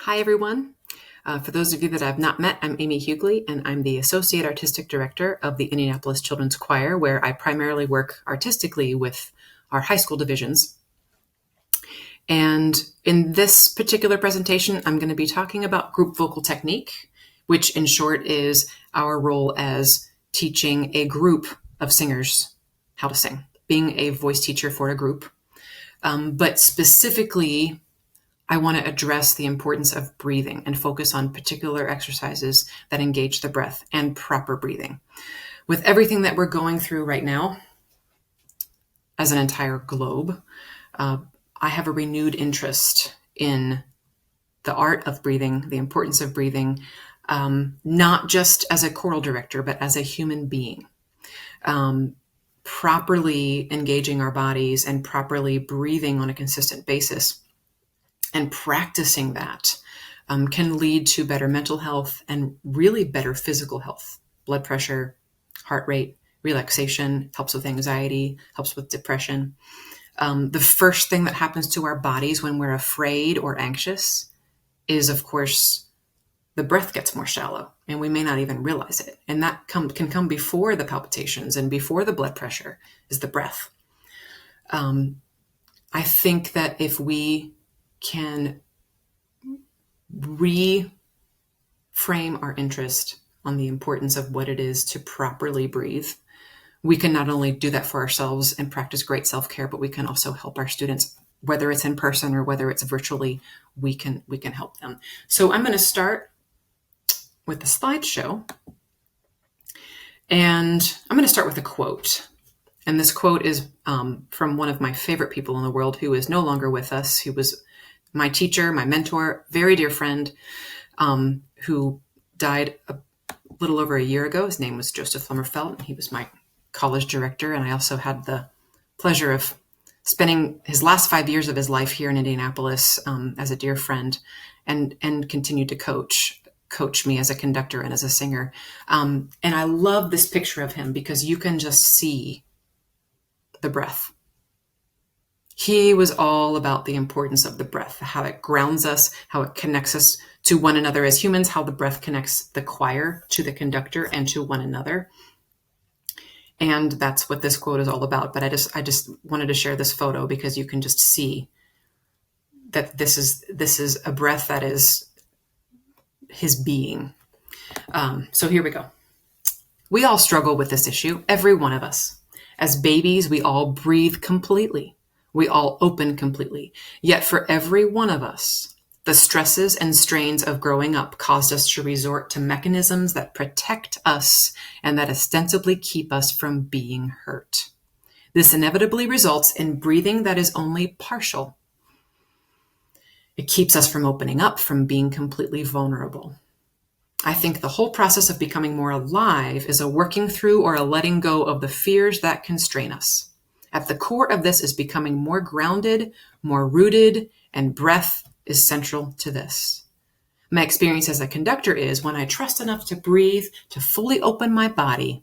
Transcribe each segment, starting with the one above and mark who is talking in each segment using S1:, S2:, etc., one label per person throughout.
S1: Hi, everyone. For those of you that I've not met, I'm Amy Hughley, and I'm the Associate Artistic Director of the Indianapolis Children's Choir, where I primarily work artistically with our high school divisions. And in this particular presentation, I'm going to be talking about group vocal technique, which in short is our role as teaching a group of singers how to sing, being a voice teacher for a group. But specifically, I want to address the importance of breathing and focus on particular exercises that engage the breath and proper breathing. With everything that we're going through right now as an entire globe, I have a renewed interest in the art of breathing, the importance of breathing, not just as a choral director, but as a human being. Properly engaging our bodies and properly breathing on a consistent basis and practicing that can lead to better mental health and really better physical health. Blood pressure, heart rate, relaxation, helps with anxiety, helps with depression. The first thing that happens to our bodies when we're afraid or anxious is, of course, the breath gets more shallow, and we may not even realize it. And that can come before the palpitations and before the blood pressure is the breath. I think that if we can reframe our interest on the importance of what it is to properly breathe, we can not only do that for ourselves and practice great self-care, but we can also help our students, whether it's in person or whether it's virtually, we can help them. So I'm going to start with the slideshow, and I'm going to start with a quote. And this quote is from one of my favorite people in the world who is no longer with us, who was my teacher, my mentor, very dear friend, who died a little over a year ago. His name was Joseph Lummerfelt. He was my college director, and I also had the pleasure of spending his last 5 years of his life here in Indianapolis as a dear friend, and continued to coach me as a conductor and as a singer. And I love this picture of him because you can just see the breath. He was all about the importance of the breath, how it grounds us, how it connects us to one another as humans, how the breath connects the choir to the conductor and to one another. And that's what this quote is all about. But I just wanted to share this photo because you can just see that this is a breath that is his being. So here we go. We all struggle with this issue, every one of us. As babies, we all breathe completely. We all open completely. Yet for every one of us, the stresses and strains of growing up caused us to resort to mechanisms that protect us and that ostensibly keep us from being hurt. This inevitably results in breathing that is only partial. It keeps us from opening up, from being completely vulnerable. I think the whole process of becoming more alive is a working through or a letting go of the fears that constrain us. At the core of this is becoming more grounded, more rooted, and breath is central to this. My experience as a conductor is when I trust enough to breathe, to fully open my body,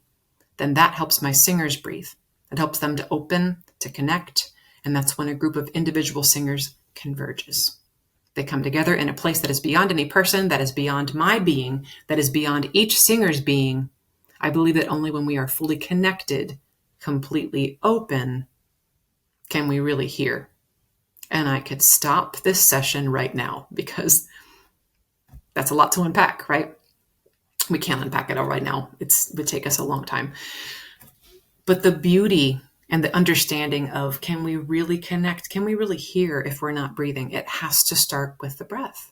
S1: then that helps my singers breathe. It helps them to open, to connect, and that's when a group of individual singers converges. They come together in a place that is beyond any person, that is beyond my being, that is beyond each singer's being. I believe that only when we are fully connected, completely open, can we really hear. And I could stop this session right now because that's a lot to unpack, right? We can't unpack it all right now. It would take us a long time. But the beauty and the understanding of, can we really connect? Can we really hear if we're not breathing? It has to start with the breath.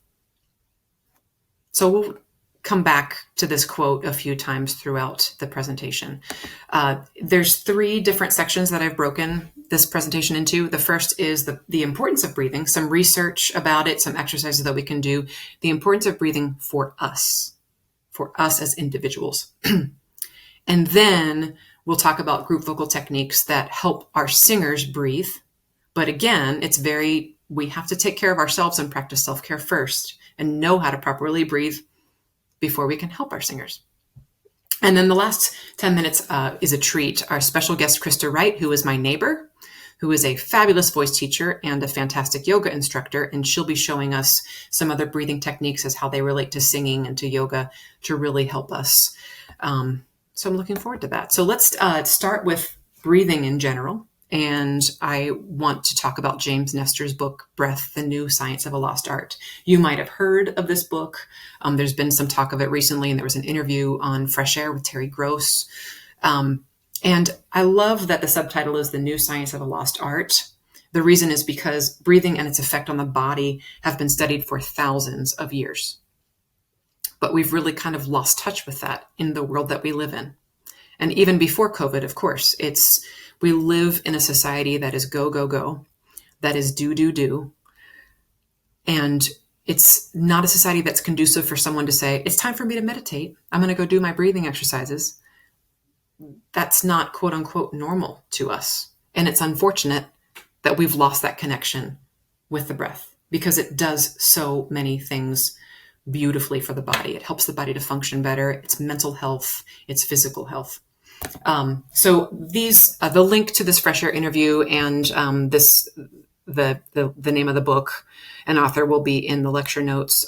S1: So we'll come back to this quote a few times throughout the presentation. There's 3 different sections that I've broken this presentation into. The first is the importance of breathing, some research about it, some exercises that we can do, the importance of breathing for us as individuals. And then we'll talk about group vocal techniques that help our singers breathe. But again, we have to take care of ourselves and practice self-care first and know how to properly breathe before we can help our singers. And then the last 10 minutes is a treat. Our special guest, Krista Wright, who is my neighbor, who is a fabulous voice teacher and a fantastic yoga instructor. And she'll be showing us some other breathing techniques as how they relate to singing and to yoga to really help us. So I'm looking forward to that. So let's start with breathing in general. And I want to talk about James Nestor's book, Breath, The New Science of a Lost Art. You might have heard of this book. There's been some talk of it recently, and there was an interview on Fresh Air with Terry Gross. And I love that the subtitle is The New Science of a Lost Art. The reason is because breathing and its effect on the body have been studied for thousands of years. But we've really kind of lost touch with that in the world that we live in. And even before COVID, of course, we live in a society that is go, go, go, that is do, do, do. And it's not a society that's conducive for someone to say, it's time for me to meditate. I'm going to go do my breathing exercises. That's not quote unquote normal to us. And it's unfortunate that we've lost that connection with the breath because it does so many things beautifully for the body. It helps the body to function better. It's mental health, it's physical health. So the link to this Fresh Air interview and the name of the book and author will be in the lecture notes.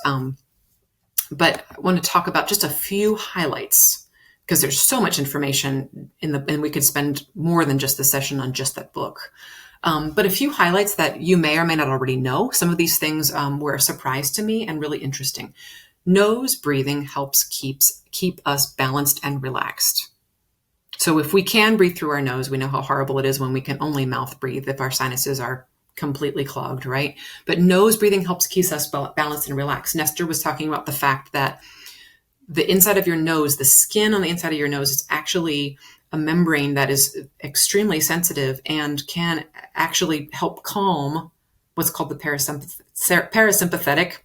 S1: But I want to talk about just a few highlights because there's so much information and we could spend more than just the session on just that book. But a few highlights that you may or may not already know. Some of these things were a surprise to me and really interesting. Nose breathing helps keep us balanced and relaxed. So if we can breathe through our nose, we know how horrible it is when we can only mouth breathe if our sinuses are completely clogged, right? But nose breathing helps keep us balanced and relaxed. Nestor was talking about the fact that the inside of your nose, the skin on the inside of your nose is actually a membrane that is extremely sensitive and can actually help calm what's called the parasympathetic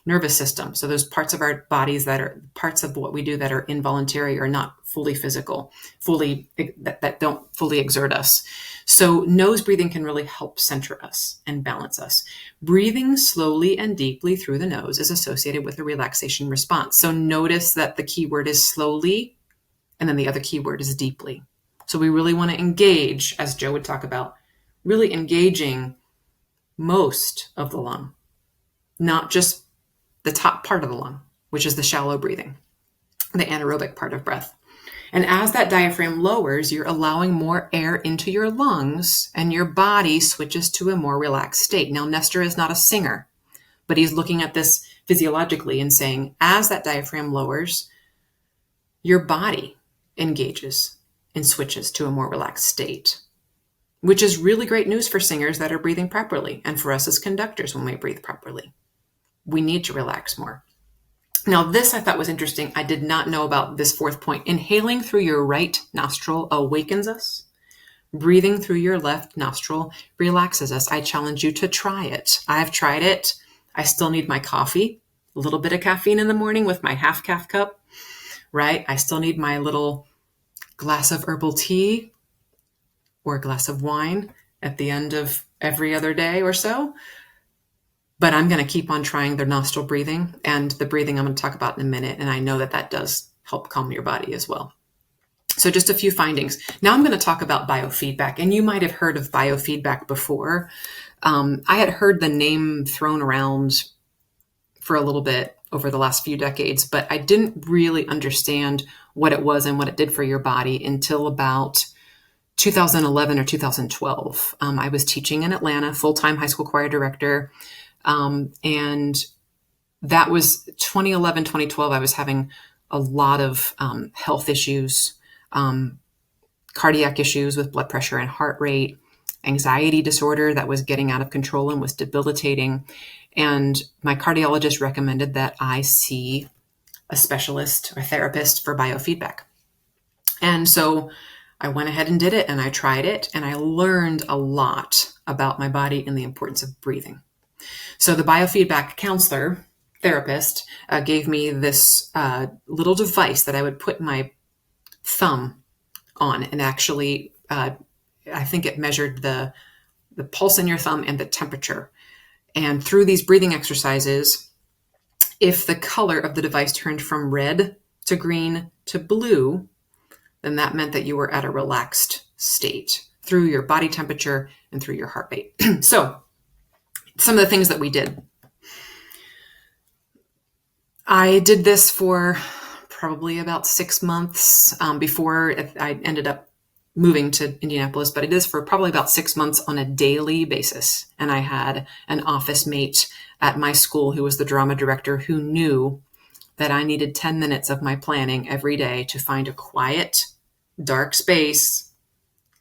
S1: nervous system. So those parts of our bodies that are parts of what we do that are involuntary or not fully physical, that don't fully exert us. So nose breathing can really help center us and balance us. Breathing slowly and deeply through the nose is associated with a relaxation response. So notice that the key word is slowly, and then the other key word is deeply. So we really want to engage, as Joe would talk about, really engaging most of the lung, not just the top part of the lung, which is the shallow breathing, the anaerobic part of breath. And as that diaphragm lowers, you're allowing more air into your lungs and your body switches to a more relaxed state. Now, Nestor is not a singer, but he's looking at this physiologically and saying, as that diaphragm lowers, your body engages and switches to a more relaxed state, which is really great news for singers that are breathing properly and for us as conductors when we breathe properly. We need to relax more. Now, this I thought was interesting. I did not know about this fourth point. Inhaling through your right nostril awakens us. Breathing through your left nostril relaxes us. I challenge you to try it. I've tried it. I still need my coffee, a little bit of caffeine in the morning with my half calf cup, right? I still need my little glass of herbal tea or a glass of wine at the end of every other day or so. But I'm going to keep on trying the nostril breathing and the breathing I'm going to talk about in a minute. And I know that that does help calm your body as well. So just a few findings. Now I'm going to talk about biofeedback. And you might have heard of biofeedback before. I had heard the name thrown around for a little bit over the last few decades, but I didn't really understand what it was and what it did for your body until about 2011 or 2012. I was teaching in Atlanta, full-time high school choir director. And that was 2011, 2012. I was having a lot of health issues, cardiac issues with blood pressure and heart rate, anxiety disorder that was getting out of control and was debilitating. And my cardiologist recommended that I see a specialist or therapist for biofeedback. And so I went ahead and did it, and I tried it, and I learned a lot about my body and the importance of breathing. So the biofeedback counselor, therapist, gave me this little device that I would put my thumb on, and actually, I think it measured the pulse in your thumb and the temperature. And through these breathing exercises, if the color of the device turned from red to green to blue, then that meant that you were at a relaxed state through your body temperature and through your heart rate. So some of the things that we did. I did this for probably about 6 months before I ended up moving to Indianapolis, but it is for probably about 6 months on a daily basis. And I had an office mate at my school who was the drama director who knew that I needed 10 minutes of my planning every day to find a quiet, dark space.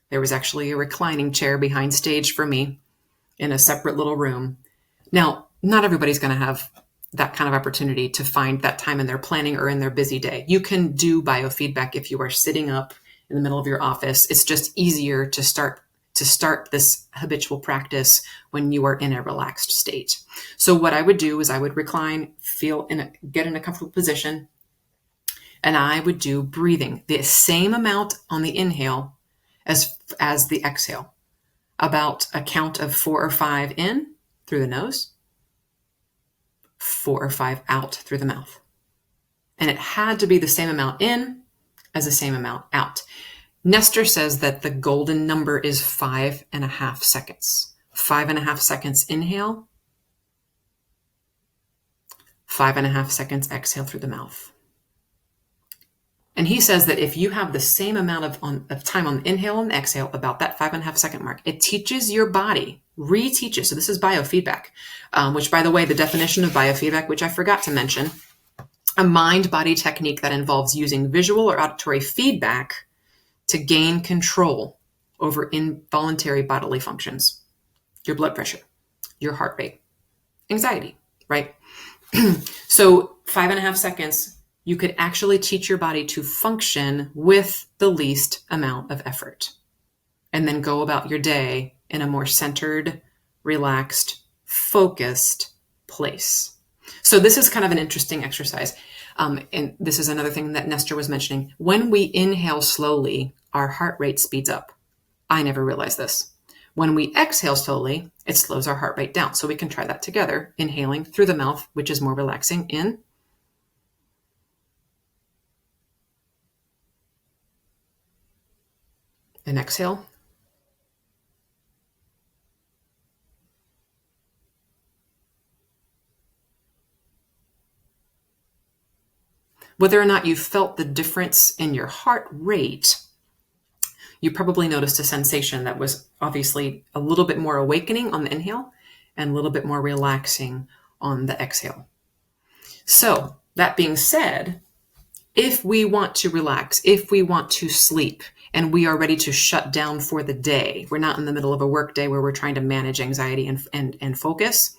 S1: There was actually a reclining chair behind stage for me in a separate little room. Now, not everybody's going to have that kind of opportunity to find that time in their planning or in their busy day. You can do biofeedback if you are sitting up in the middle of your office. It's just easier to start this habitual practice when you are in a relaxed state. So what I would do is I would recline, get in a comfortable position, and I would do breathing, the same amount on the inhale as the exhale, about a count of 4 or 5 in through the nose, 4 or 5 out through the mouth. And it had to be the same amount in as the same amount out. Nestor says that the golden number is 5.5 seconds. 5.5 seconds inhale, 5.5 seconds exhale through the mouth. And he says that if you have the same amount of time on the inhale and exhale, about that 5.5 second mark, it teaches your body, reteaches. So this is biofeedback, which, by the way, the definition of biofeedback, which I forgot to mention, a mind-body technique that involves using visual or auditory feedback to gain control over involuntary bodily functions, your blood pressure, your heart rate, anxiety, right? So 5.5 seconds, you could actually teach your body to function with the least amount of effort, and then go about your day in a more centered, relaxed, focused place. So this is kind of an interesting exercise. And this is another thing that Nestor was mentioning. When we inhale slowly, our heart rate speeds up. I never realized this. When we exhale slowly, it slows our heart rate down. So we can try that together. Inhaling through the mouth, which is more relaxing. In. And exhale. Whether or not you felt the difference in your heart rate, you probably noticed a sensation that was obviously a little bit more awakening on the inhale and a little bit more relaxing on the exhale. So that being said, if we want to relax, if we want to sleep, and we are ready to shut down for the day, we're not in the middle of a work day where we're trying to manage anxiety and focus,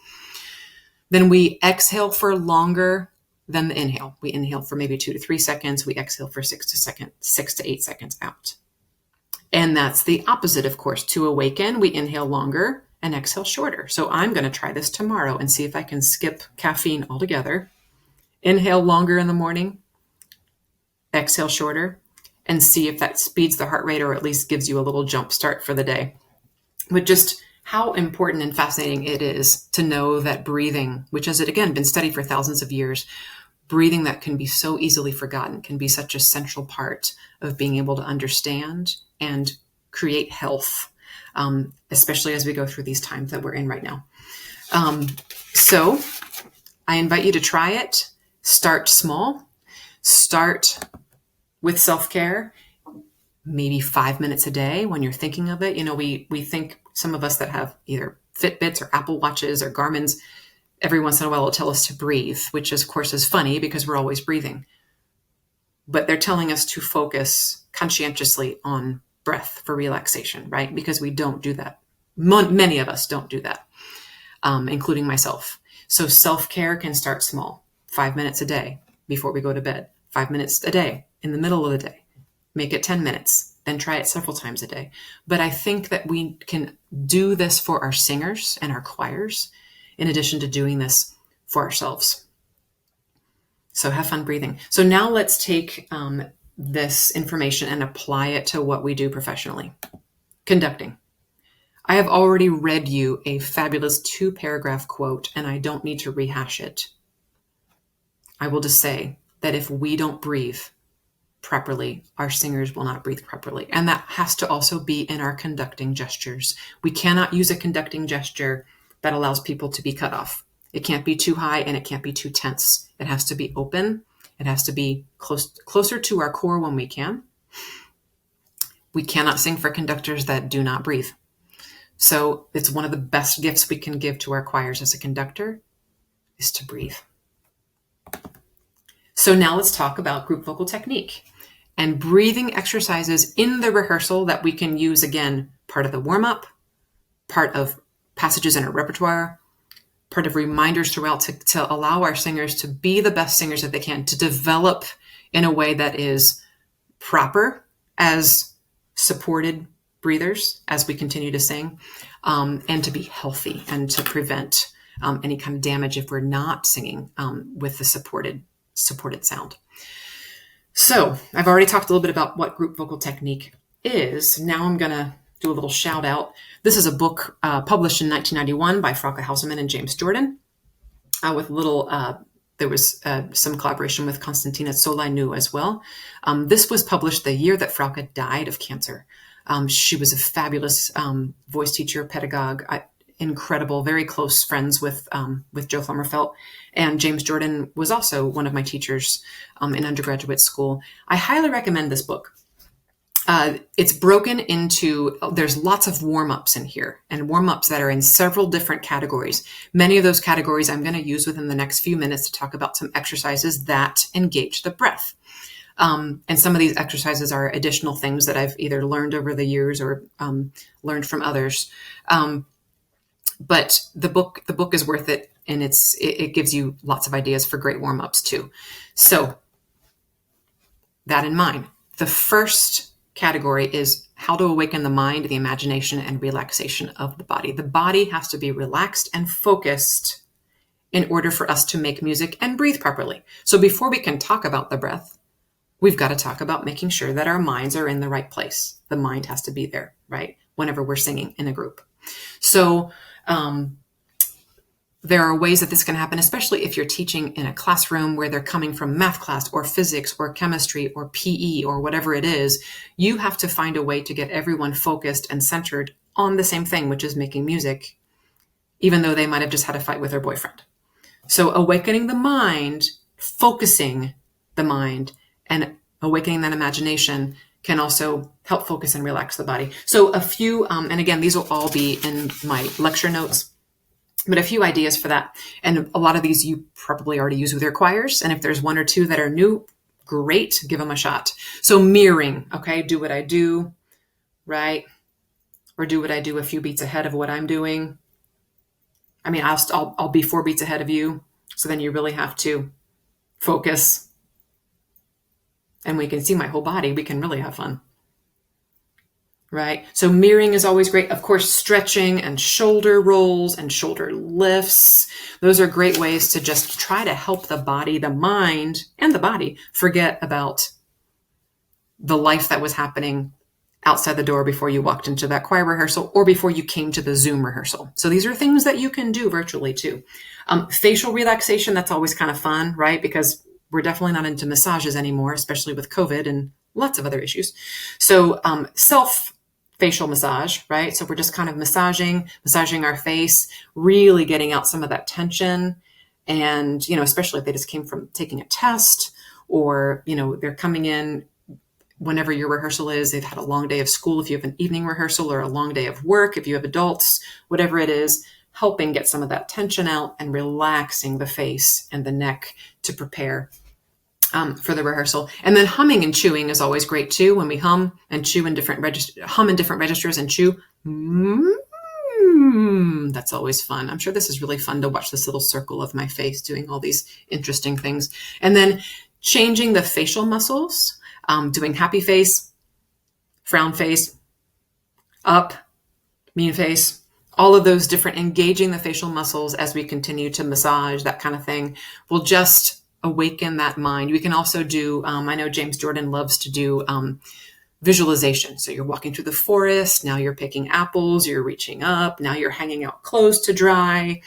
S1: then we exhale for longer than the inhale. We inhale for maybe 2 to 3 seconds. We exhale for 6 to 8 seconds out. And that's the opposite, of course. To awaken, we inhale longer and exhale shorter. So I'm going to try this tomorrow and see if I can skip caffeine altogether. Inhale longer in the morning, exhale shorter, and see if that speeds the heart rate or at least gives you a little jump start for the day. But just how important and fascinating it is to know that breathing, which has, again, been studied for thousands of years, breathing that can be so easily forgotten can be such a central part of being able to understand and create health, especially as we go through these times that we're in right now. So I invite you to try it. Start small. Start with self-care, maybe 5 minutes a day when you're thinking of it. You know, we think, some of us that have either Fitbits or Apple Watches or Garmin's, every once in a while will tell us to breathe, which of course is funny because we're always breathing. But they're telling us to focus conscientiously on breath for relaxation, right? Because we don't do that. Many of us don't do that, including myself. So self-care can start small. 5 minutes a day before we go to bed. 5 minutes a day in the middle of the day. Make it 10 minutes. Then try it several times a day. But I think that we can do this for our singers and our choirs, in addition to doing this for ourselves. So have fun breathing. So now let's take this information and apply it to what we do professionally. Conducting. I have already read you a fabulous 2-paragraph quote, and I don't need to rehash it. I will just say that if we don't breathe, properly, our singers will not breathe properly. And that has to also be in our conducting gestures. We cannot use a conducting gesture that allows people to be cut off. It can't be too high and it can't be too tense. It has to be open. It has to be closer to our core when we can. We cannot sing for conductors that do not breathe. So it's one of the best gifts we can give to our choirs as a conductor is to breathe. So now let's talk about group vocal technique and breathing exercises in the rehearsal that we can use, again, part of the warm-up, part of passages in our repertoire, part of reminders throughout to allow our singers to be the best singers that they can, to develop in a way that is proper as supported breathers as we continue to sing, and to be healthy and to prevent any kind of damage if we're not singing with the supported sound. So I've already talked a little bit about what group vocal technique is. Now I'm going to do a little shout out. This is a book published in 1991 by Frauke Hauserman and James Jordan with little, there was some collaboration with Konstantina Solinu as well. This was published the year that Frauke died of cancer. She was a fabulous voice teacher, pedagogue, incredible, very close friends with Joe Flummerfelt. And James Jordan was also one of my teachers in undergraduate school. I highly recommend this book. It's broken into, there's lots of warm-ups in here, and warm-ups that are in several different categories. Many of those categories I'm going to use within the next few minutes to talk about some exercises that engage the breath. And some of these exercises are additional things that I've either learned over the years or learned from others. But the book is worth it, and it gives you lots of ideas for great warm-ups too. So that in mind, the first category is how to awaken the mind, the imagination, and relaxation of the body. The body has to be relaxed and focused in order for us to make music and breathe properly. So before we can talk about the breath, we've got to talk about making sure that our minds are in the right place. The mind has to be there, right? Whenever we're singing in a group. So there are ways that this can happen, especially if you're teaching in a classroom where they're coming from math class or physics or chemistry or PE or whatever it is. You have to find a way to get everyone focused and centered on the same thing, which is making music, even though they might have just had a fight with their boyfriend. So awakening the mind, focusing the mind, and awakening that imagination can also help focus and relax the body. So a few, and again, these will all be in my lecture notes, but a few ideas for that. And a lot of these you probably already use with your choirs. And if there's one or two that are new, great, give them a shot. So mirroring, okay, do what I do, right? Or do what I do a few beats ahead of what I'm doing. I mean, I'll be 4 beats ahead of you. So then you really have to focus. And we can see my whole body. We can really have fun. Right? So mirroring is always great. Of course, stretching and shoulder rolls and shoulder lifts. Those are great ways to just try to help the body, the mind, and the body forget about the life that was happening outside the door before you walked into that choir rehearsal or before you came to the Zoom rehearsal. So these are things that you can do virtually too. Facial relaxation, that's always kind of fun, right? Because we're definitely not into massages anymore, especially with COVID and lots of other issues. So facial massage, right? So we're just kind of massaging our face, really getting out some of that tension. And, especially if they just came from taking a test or, they're coming in whenever your rehearsal is, they've had a long day of school. If you have an evening rehearsal or a long day of work, if you have adults, whatever it is, helping get some of that tension out and relaxing the face and the neck to prepare for the rehearsal. And then humming and chewing is always great too. When we hum and chew in different registers and chew, that's always fun. I'm sure this is really fun to watch this little circle of my face doing all these interesting things. And then changing the facial muscles, doing happy face, frown face, up, mean face, all of those different, engaging the facial muscles as we continue to massage, that kind of thing, will just awaken that mind. We can also do, I know James Jordan loves to do visualization. So you're walking through the forest. Now you're picking apples. You're reaching up. Now you're hanging out clothes to dry.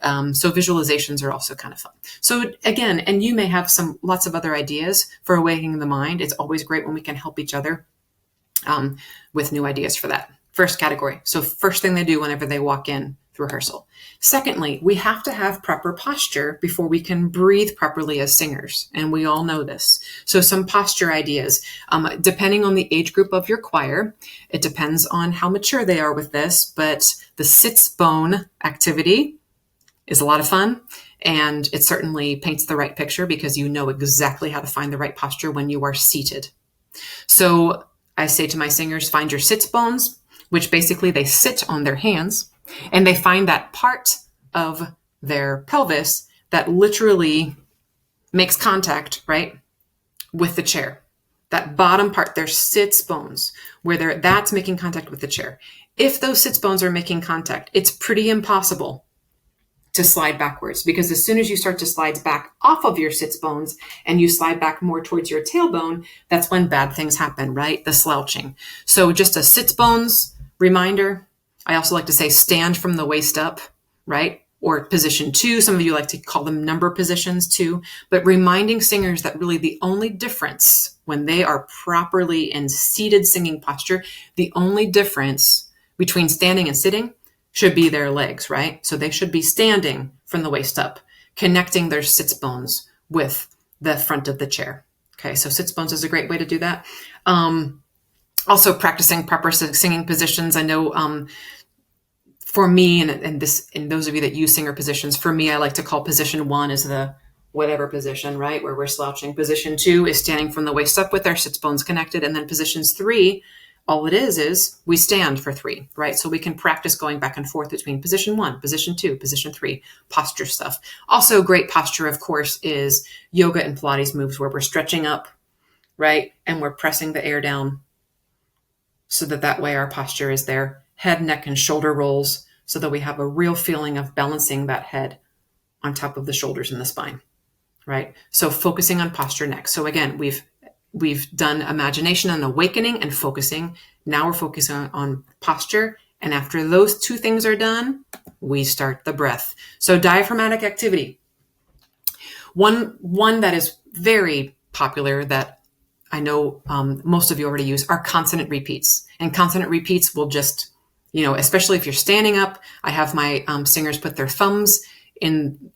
S1: So visualizations are also kind of fun. So again, and you may have lots of other ideas for awakening the mind. It's always great when we can help each other with new ideas for that. First category. So first thing they do whenever they walk in through rehearsal. Secondly, we have to have proper posture before we can breathe properly as singers. And we all know this. So some posture ideas, depending on the age group of your choir, it depends on how mature they are with this, but the sits bone activity is a lot of fun. And it certainly paints the right picture because you know exactly how to find the right posture when you are seated. So I say to my singers, find your sits bones, which basically they sit on their hands and they find that part of their pelvis that literally makes contact, right, with the chair. That bottom part, their sits bones, where that's making contact with the chair. If those sits bones are making contact, it's pretty impossible to slide backwards, because as soon as you start to slide back off of your sits bones and you slide back more towards your tailbone, that's when bad things happen, right? The slouching. So just a sits bones reminder. I also like to say stand from the waist up, right? Or position 2. Some of you like to call them number positions too, but reminding singers that really the only difference when they are properly in seated singing posture, the only difference between standing and sitting should be their legs, right? So they should be standing from the waist up, connecting their sits bones with the front of the chair. Okay, so sits bones is a great way to do that. Also practicing proper singing positions. I know for me, and those of you that use singer positions, for me, I like to call position 1 is the whatever position, right? Where we're slouching. Position 2 is standing from the waist up with our sits bones connected. And then positions 3, all it is we stand for 3, right? So we can practice going back and forth between position 1, position 2, position 3, posture stuff. Also great posture, of course, is yoga and Pilates moves where we're stretching up, right? And we're pressing the air down so that way our posture is there. Head, neck, and shoulder rolls so that we have a real feeling of balancing that head on top of the shoulders and the spine, right? So focusing on posture next. So again, we've done imagination and awakening and focusing. Now we're focusing on posture. And after those 2 things are done, we start the breath. So diaphragmatic activity. One that is very popular that I know most of you already use are consonant repeats. And consonant repeats will just, especially if you're standing up, I have my singers put their thumbs in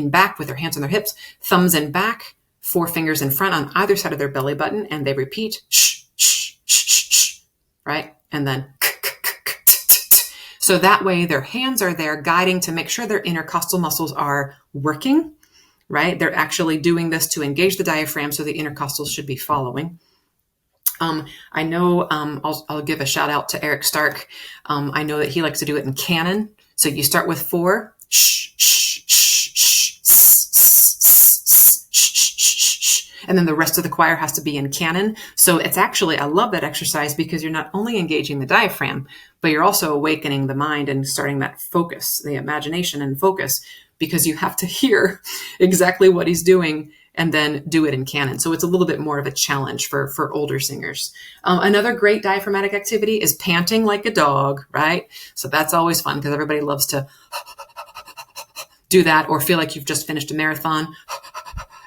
S1: back with their hands on their hips, thumbs in back, 4 fingers in front on either side of their belly button, and they repeat, shh, shh, shh, shh, shh, right? And then, so that way their hands are there guiding to make sure their intercostal muscles are working, right? They're actually doing this to engage the diaphragm, so the intercostals should be following. I know I'll give a shout out to Eric Stark. I know that he likes to do it in canon. So you start with 4, shh, shh, shh, shh, and then the rest of the choir has to be in canon. So it's actually, I love that exercise because you're not only engaging the diaphragm, but you're also awakening the mind and starting that focus, the imagination and focus, because you have to hear exactly what he's doing and then do it in canon. So it's a little bit more of a challenge for older singers. Another great diaphragmatic activity is panting like a dog, right? So that's always fun because everybody loves to do that or feel like you've just finished a marathon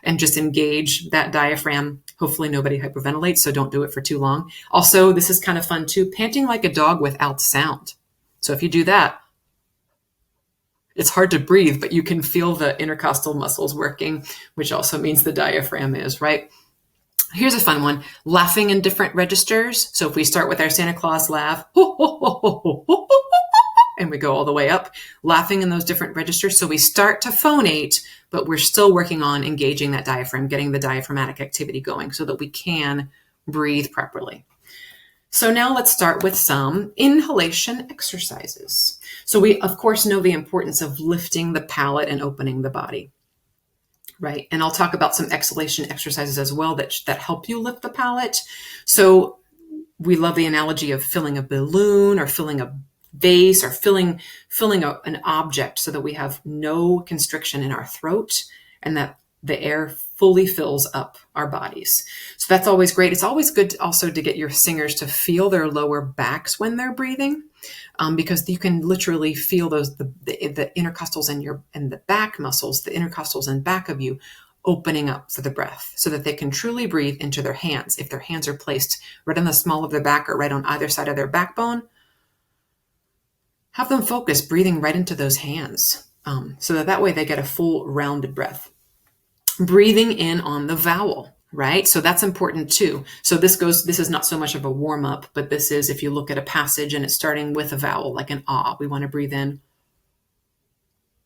S1: and just engage that diaphragm. Hopefully nobody hyperventilates, so don't do it for too long. Also, this is kind of fun too, panting like a dog without sound. So if you do that, it's hard to breathe, but you can feel the intercostal muscles working, which also means the diaphragm is, right? Here's a fun one, laughing in different registers. So if we start with our Santa Claus laugh, and we go all the way up, laughing in those different registers. So we start to phonate, but we're still working on engaging that diaphragm, getting the diaphragmatic activity going so that we can breathe properly. So now let's start with some inhalation exercises. So we, of course, know the importance of lifting the palate and opening the body, right? And I'll talk about some exhalation exercises as well that help you lift the palate. So we love the analogy of filling a balloon or filling a vase or filling an object so that we have no constriction in our throat and that the air fully fills up our bodies. So that's always great. It's always good also to get your singers to feel their lower backs when they're breathing, because you can literally feel those the intercostals and the back muscles, the intercostals and back of you opening up for the breath so that they can truly breathe into their hands. If their hands are placed right on the small of their back or right on either side of their backbone, have them focus breathing right into those hands, so that way they get a full rounded breath. Breathing in on the vowel, right? So that's important too. So this is not so much of a warm up, but this is, if you look at a passage and it's starting with a vowel, like an ah, we want to breathe in,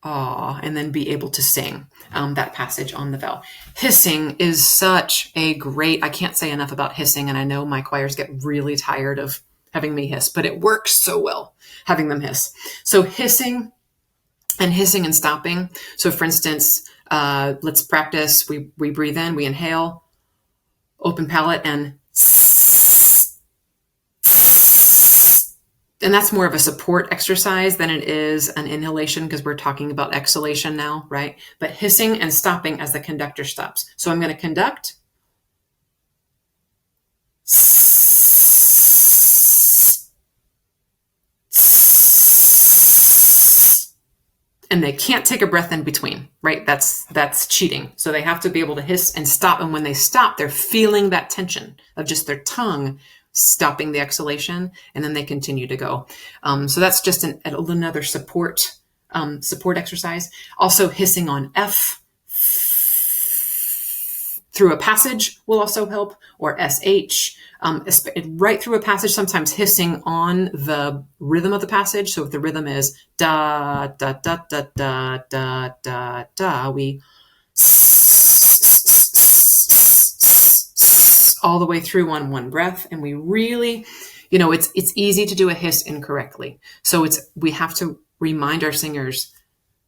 S1: ah, and then be able to sing that passage on the vowel. Hissing is such a great, I can't say enough about hissing. And I know my choirs get really tired of having me hiss, but it works so well having them hiss. So hissing and stopping. So for instance, let's practice. We breathe in, we inhale, open palate, and that's more of a support exercise than it is an inhalation, because we're talking about exhalation now, right? But hissing and stopping as the conductor stops. So I'm going to conduct. And they can't take a breath in between, right? That's cheating. So they have to be able to hiss and stop. And when they stop, they're feeling that tension of just their tongue stopping the exhalation, and then they continue to go. So that's just another support exercise. Also, hissing on F through a passage will also help, or SH. Right through a passage, sometimes hissing on the rhythm of the passage. So if the rhythm is da, da, da, da, da, da, da, da, we all the way through on one breath. And we really, it's easy to do a hiss incorrectly. So we have to remind our singers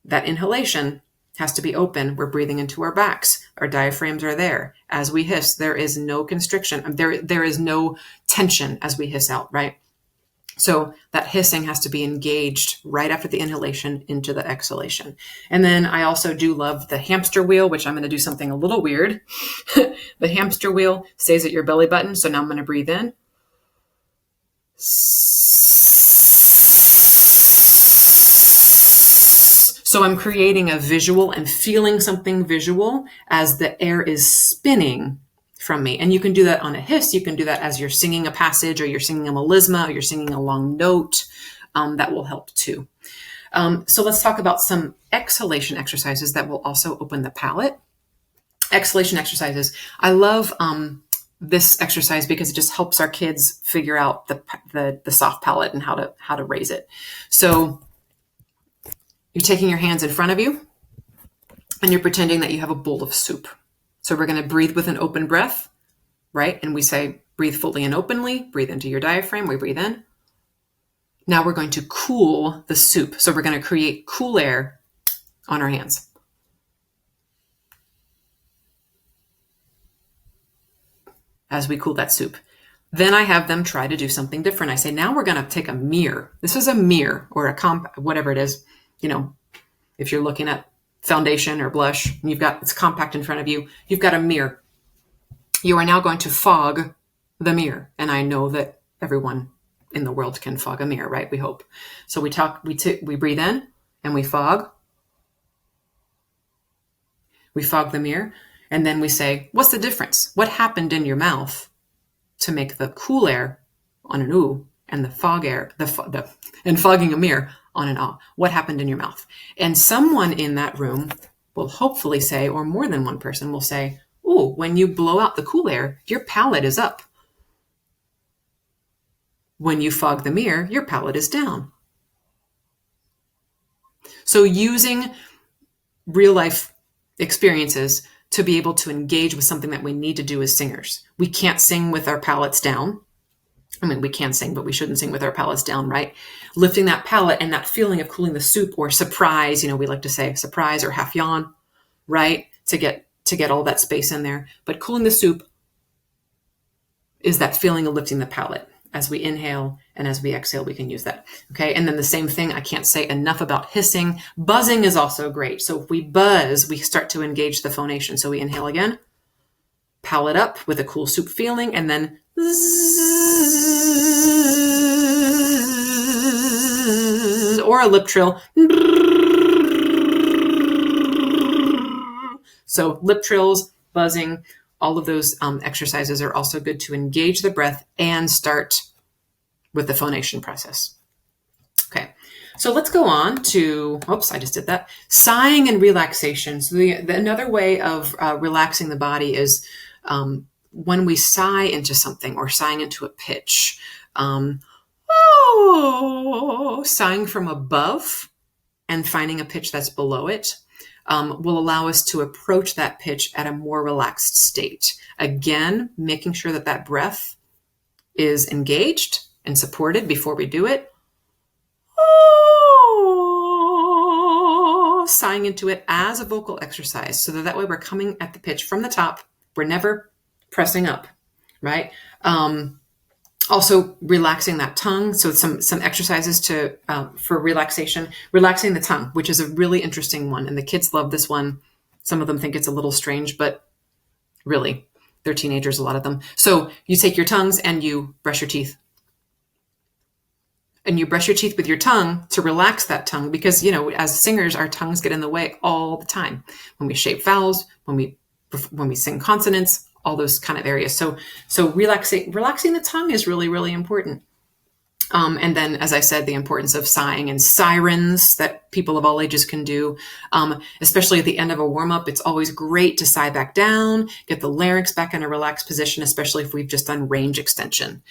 S1: that inhalation has to be open. We're breathing into our backs. Our diaphragms are there. As we hiss, there is no constriction. There is no tension as we hiss out, right? So that hissing has to be engaged right after the inhalation into the exhalation. And then I also do love the hamster wheel, which I'm going to do something a little weird. The hamster wheel stays at your belly button. So now I'm going to breathe in. So I'm creating a visual and feeling something visual as the air is spinning from me. And you can do that on a hiss. You can do that as you're singing a passage, or you're singing a melisma, or you're singing a long note. That will help too. So let's talk about some exhalation exercises that will also open the palate. Exhalation exercises. I love this exercise because it just helps our kids figure out the soft palate and how to raise it. So you're taking your hands in front of you and you're pretending that you have a bowl of soup. So we're going to breathe with an open breath, right? And we say, breathe fully and openly, breathe into your diaphragm. We breathe in. Now we're going to cool the soup. So we're going to create cool air on our hands. As we cool that soup. Then I have them try to do something different. I say, now we're going to take a mirror. This is a mirror or whatever it is. If you're looking at foundation or blush, and it's compact in front of you, you've got a mirror. You are now going to fog the mirror. And I know that everyone in the world can fog a mirror, right? We hope. So we breathe in and we fog. We fog the mirror. And then we say, what's the difference? What happened in your mouth to make the cool air on an ooh and the fog air, and fogging a mirror on an ah? What happened in your mouth? And someone in that room will hopefully say, or more than one person will say, ooh, when you blow out the cool air, your palate is up. When you fog the mirror, your palate is down. So using real life experiences to be able to engage with something that we need to do as singers. We can't sing with our palates down. I mean, we can sing, but we shouldn't sing with our palates down, right? Lifting that palate and that feeling of cooling the soup, or surprise, we like to say surprise or half yawn, right? To get all that space in there. But cooling the soup is that feeling of lifting the palate. As we inhale and as we exhale, we can use that. Okay. And then the same thing, I can't say enough about hissing. Buzzing is also great. So if we buzz, we start to engage the phonation. So we inhale again, pal it up with a cool soup feeling, and then or a lip trill. So lip trills, buzzing, all of those exercises are also good to engage the breath and start with the phonation process. Okay, so let's go on to, oops, I just did that. Sighing and relaxation. So another way of relaxing the body is when we sigh into something or sighing into a pitch. Sighing from above and finding a pitch that's below it will allow us to approach that pitch at a more relaxed state. Again, making sure that that breath is engaged and supported before we do it. Sighing into it as a vocal exercise so that way we're coming at the pitch from the top. We're never pressing up, right? Also relaxing that tongue. So some exercises for relaxation, relaxing the tongue, which is a really interesting one. And the kids love this one. Some of them think it's a little strange, but really, they're teenagers, a lot of them. So you take your tongues and you brush your teeth. And you brush your teeth with your tongue to relax that tongue because, as singers, our tongues get in the way all the time. When we shape vowels, when we sing consonants, all those kind of areas. So relaxing the tongue is really, really important. And then, as I said, the importance of sighing and sirens that people of all ages can do, especially at the end of a warm-up. It's always great to sigh back down, get the larynx back in a relaxed position, especially if we've just done range extension.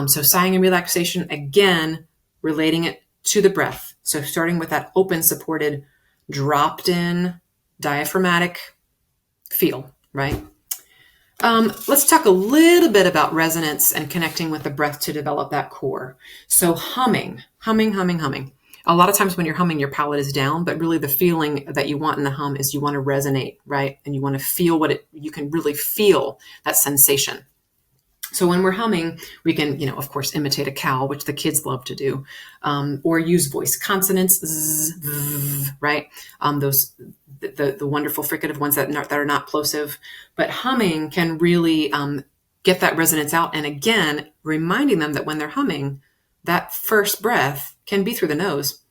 S1: So sighing and relaxation, again, relating it to the breath. So starting with that open, supported, dropped in, diaphragmatic feel, right? Let's talk a little bit about resonance and connecting with the breath to develop that core. So humming. A lot of times when you're humming, your palate is down, but really the feeling that you want in the hum is you want to resonate, right? And you want to feel you can really feel that sensation. So when we're humming, we can, of course, imitate a cow, which the kids love to do, or use voice consonants, zzz, right? The wonderful fricative ones that are not plosive, but humming can really get that resonance out. And again, reminding them that when they're humming, that first breath can be through the nose.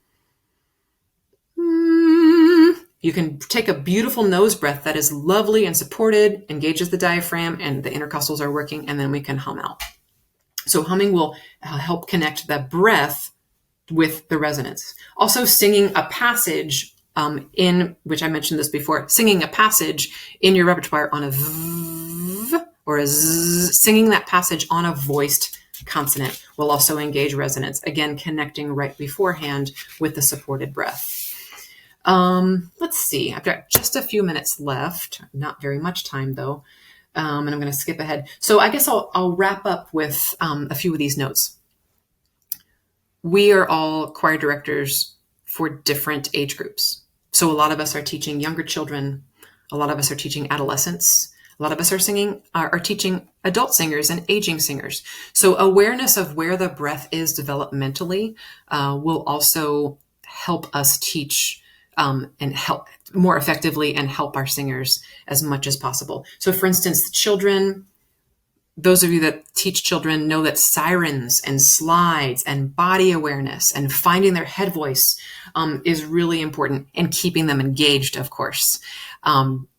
S1: You can take a beautiful nose breath that is lovely and supported, engages the diaphragm, and the intercostals are working, and then we can hum out. So humming will help connect the breath with the resonance. Also, singing a passage which I mentioned this before, singing a passage in your repertoire on a v or a z, singing that passage on a voiced consonant will also engage resonance. Again, connecting right beforehand with the supported breath. Let's see, I've got just a few minutes left, not very much time though. And I'm going to skip ahead. So I guess I'll wrap up with a few of these notes. We are all choir directors for different age groups. So a lot of us are teaching younger children. A lot of us are teaching adolescents. A lot of us are teaching adult singers and aging singers. So awareness of where the breath is developmentally will also help us teach and help more effectively and help our singers as much as possible. So for instance, children, those of you that teach children know that sirens and slides and body awareness and finding their head voice is really important, and keeping them engaged, of course.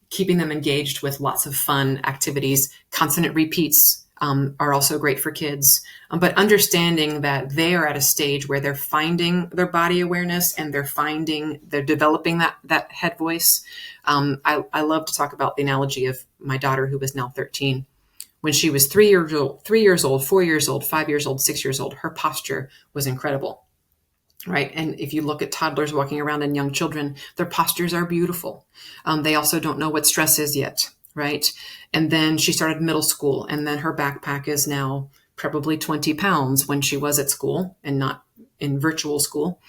S1: Keeping them engaged with lots of fun activities. Consonant repeats are also great for kids, but understanding that they are at a stage where they're finding their body awareness and they're developing that head voice. I love to talk about the analogy of my daughter, who is now 13. When she was 3 years old, 4 years old, 5 years old, 6 years old, her posture was incredible, right? And if you look at toddlers walking around and young children, their postures are beautiful. They also don't know what stress is yet, right? And then she started middle school, and then her backpack is now probably 20 pounds when she was at school and not in virtual school.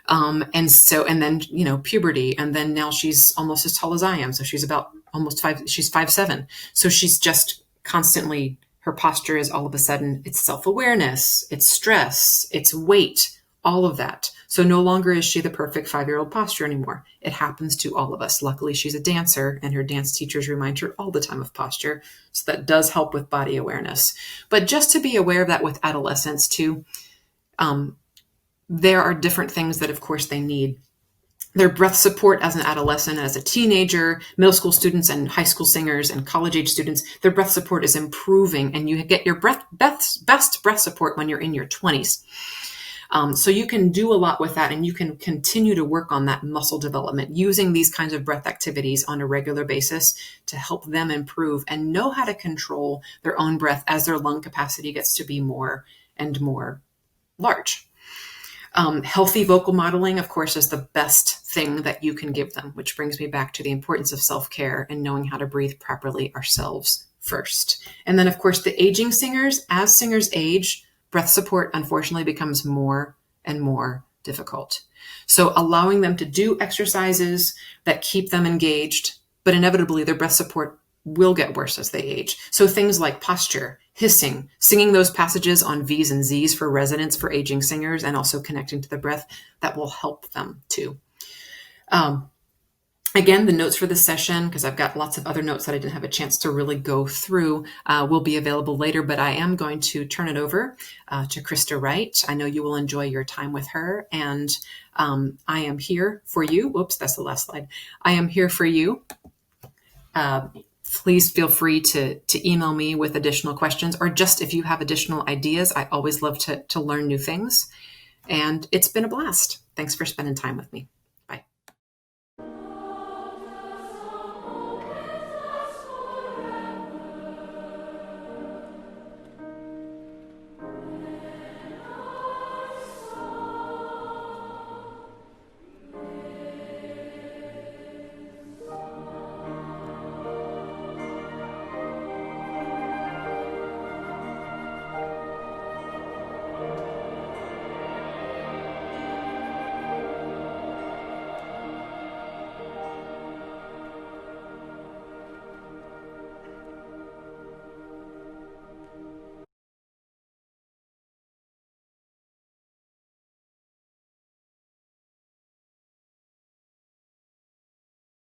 S1: And then, puberty. And then now she's almost as tall as I am. So she's about almost 5, she's 5'7". So she's just constantly, Her posture is all of a sudden, it's self-awareness, it's stress, it's weight, all of that. So no longer is she the perfect 5-year-old posture anymore. It happens to all of us. Luckily, she's a dancer, and her dance teachers remind her all the time of posture. So that does help with body awareness. But just to be aware of that with adolescents too, there are different things that, of course, they need. Their breath support as an adolescent, as a teenager, middle school students and high school singers and college age students, their breath support is improving, and you get your best breath support when you're in your 20s. So you can do a lot with that, and you can continue to work on that muscle development using these kinds of breath activities on a regular basis to help them improve and know how to control their own breath as their lung capacity gets to be more and more large. Healthy vocal modeling, of course, is the best thing that you can give them, which brings me back to the importance of self-care and knowing how to breathe properly ourselves first. And then, of course, the aging singers, as singers age, breath support, unfortunately, becomes more and more difficult. So allowing them to do exercises that keep them engaged, but inevitably their breath support will get worse as they age. So things like posture, hissing, singing those passages on V's and Z's for resonance for aging singers, and also connecting to the breath, that will help them too. Again, the notes for this session, because I've got lots of other notes that I didn't have a chance to really go through, will be available later, but I am going to turn it over to Krista Wright. I know you will enjoy your time with her, and I am here for you. Whoops, that's the last slide. I am here for you. Please feel free to email me with additional questions, or just if you have additional ideas. I always love to learn new things. And it's been a blast. Thanks for spending time with me.